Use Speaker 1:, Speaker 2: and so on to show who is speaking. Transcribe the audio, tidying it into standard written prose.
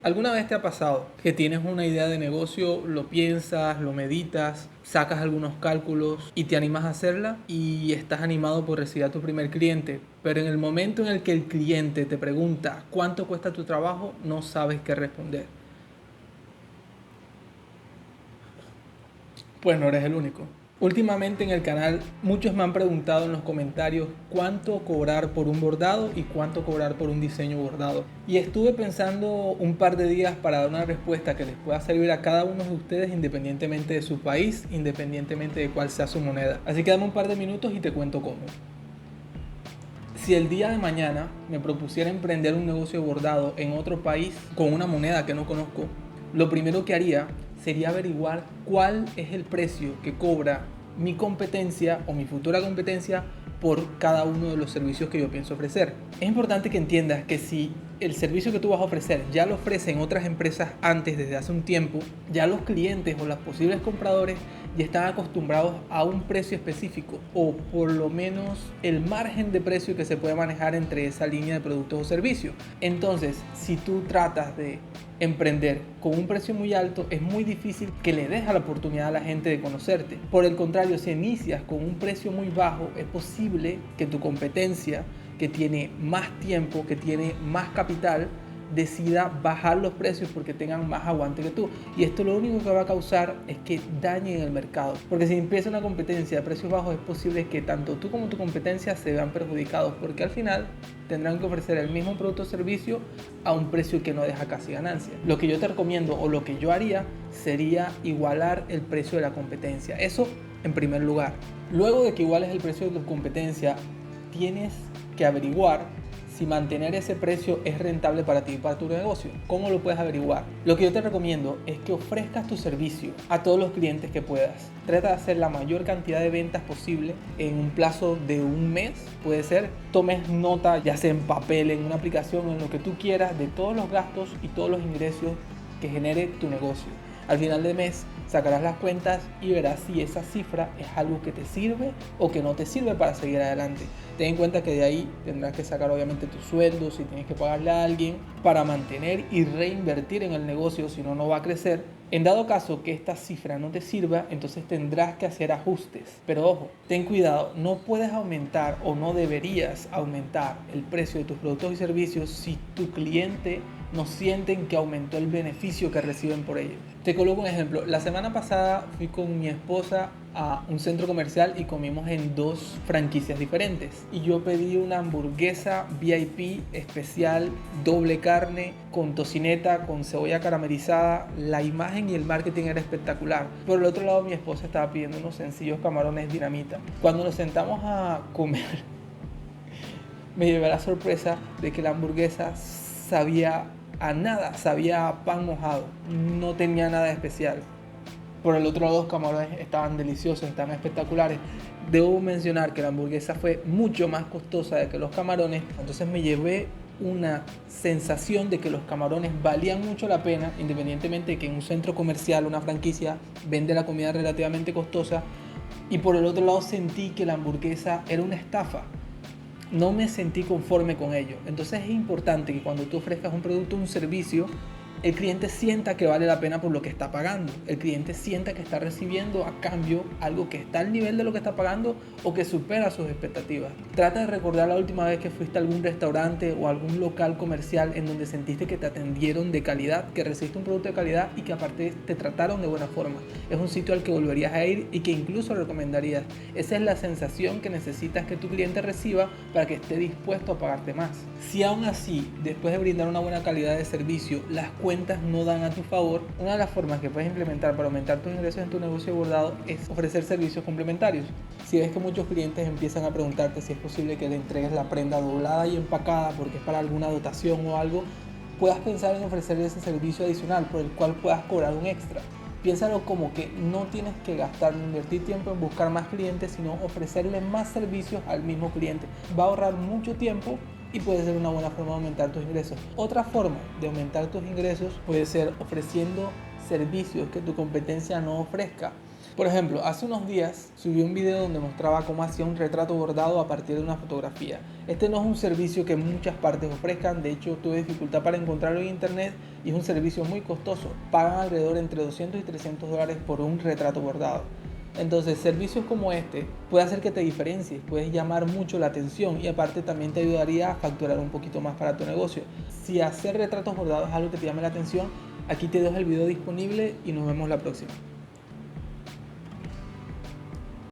Speaker 1: ¿Alguna vez te ha pasado que tienes una idea de negocio, lo piensas, lo meditas, sacas algunos cálculos y te animas a hacerla y estás animado por recibir a tu primer cliente, pero en el momento en el que el cliente te pregunta cuánto cuesta tu trabajo, no sabes qué responder? Pues no eres el único. Últimamente en el canal muchos me han preguntado en los comentarios cuánto cobrar por un bordado y cuánto cobrar por un diseño bordado. Y estuve pensando un par de días para dar una respuesta que les pueda servir a cada uno de ustedes independientemente de su país, independientemente de cuál sea su moneda. Así que dame un par de minutos y te cuento cómo. Si el día de mañana me propusiera emprender un negocio de bordado en otro país con una moneda que no conozco, lo primero que haría sería averiguar cuál es el precio que cobra mi competencia o mi futura competencia por cada uno de los servicios que yo pienso ofrecer. Es importante que entiendas que si el servicio que tú vas a ofrecer ya lo ofrecen otras empresas antes, desde hace un tiempo, ya los clientes o los posibles compradores ya están acostumbrados a un precio específico o por lo menos el margen de precio que se puede manejar entre esa línea de productos o servicios. Entonces, si tú tratas de emprender con un precio muy alto, es muy difícil que le des la oportunidad a la gente de conocerte. Por el contrario, si inicias con un precio muy bajo, es posible que tu competencia, que tiene más tiempo, que tiene más capital, decida bajar los precios porque tengan más aguante que tú. Y esto lo único que va a causar es que dañen el mercado. Porque si empieza una competencia de precios bajos, es posible que tanto tú como tu competencia se vean perjudicados, porque al final tendrán que ofrecer el mismo producto o servicio a un precio que no deja casi ganancia. Lo que yo te recomiendo o lo que yo haría sería igualar el precio de la competencia. Eso en primer lugar. Luego de que iguales el precio de tu competencia, tienes que averiguar si mantener ese precio es rentable para ti y para tu negocio. ¿Cómo lo puedes averiguar? Lo que yo te recomiendo es que ofrezcas tu servicio a todos los clientes que puedas. Trata de hacer la mayor cantidad de ventas posible en un plazo de un mes, puede ser. Tomes nota, ya sea en papel, en una aplicación, en lo que tú quieras, de todos los gastos y todos los ingresos que genere tu negocio. Al final del mes sacarás las cuentas y verás si esa cifra es algo que te sirve o que no te sirve para seguir adelante. Ten en cuenta que de ahí tendrás que sacar obviamente tus sueldos, si tienes que pagarle a alguien para mantener y reinvertir en el negocio, si no, no va a crecer. En dado caso que esta cifra no te sirva, entonces tendrás que hacer ajustes. Pero ojo, ten cuidado, no puedes aumentar o no deberías aumentar el precio de tus productos y servicios si tu cliente no sienten que aumentó el beneficio que reciben por ello. Te coloco un ejemplo. La semana pasada fui con mi esposa a un centro comercial y comimos en dos franquicias diferentes. Y yo pedí una hamburguesa VIP especial, doble carne, con tocineta, con cebolla caramelizada. La imagen y el marketing era espectacular. Por el otro lado, mi esposa estaba pidiendo unos sencillos camarones dinamita. Cuando nos sentamos a comer, me llevé la sorpresa de que la hamburguesa sabía a nada, sabía a pan mojado, no tenía nada de especial. Por el otro lado, los camarones estaban deliciosos, estaban espectaculares. Debo mencionar que la hamburguesa fue mucho más costosa de que los camarones, entonces me llevé una sensación de que los camarones valían mucho la pena, independientemente de que en un centro comercial, una franquicia, vende la comida relativamente costosa. Y por el otro lado sentí que la hamburguesa era una estafa. No me sentí conforme con ello. Entonces es importante que cuando tú ofrezcas un producto o un servicio, el cliente sienta que vale la pena por lo que está pagando. El cliente sienta que está recibiendo a cambio algo que está al nivel de lo que está pagando o que supera sus expectativas. Trata de recordar la última vez que fuiste a algún restaurante o algún local comercial en donde sentiste que te atendieron de calidad, que recibiste un producto de calidad y que aparte te trataron de buena forma. Es un sitio al que volverías a ir y que incluso recomendarías. Esa es la sensación que necesitas que tu cliente reciba para que esté dispuesto a pagarte más. Si aún así, después de brindar una buena calidad de servicio, las cuentas no dan a tu favor, una de las formas que puedes implementar para aumentar tus ingresos en tu negocio de bordado es ofrecer servicios complementarios. Si ves que muchos clientes empiezan a preguntarte si es posible que le entregues la prenda doblada y empacada porque es para alguna dotación o algo, puedas pensar en ofrecerle ese servicio adicional por el cual puedas cobrar un extra. Piénsalo como que no tienes que gastar ni invertir tiempo en buscar más clientes, sino ofrecerle más servicios al mismo cliente. Va a ahorrar mucho tiempo y puede ser una buena forma de aumentar tus ingresos. Otra forma de aumentar tus ingresos puede ser ofreciendo servicios que tu competencia no ofrezca. Por ejemplo, hace unos días subí un video donde mostraba cómo hacía un retrato bordado a partir de una fotografía. Este no es un servicio que muchas partes ofrezcan, de hecho tuve dificultad para encontrarlo en internet y es un servicio muy costoso. Pagan alrededor entre 200 y 300 dólares por un retrato bordado. Entonces, servicios como este puede hacer que te diferencies, puedes llamar mucho la atención y aparte también te ayudaría a facturar un poquito más para tu negocio. Si hacer retratos bordados es algo que te llame la atención, aquí te dejo el video disponible y nos vemos la próxima.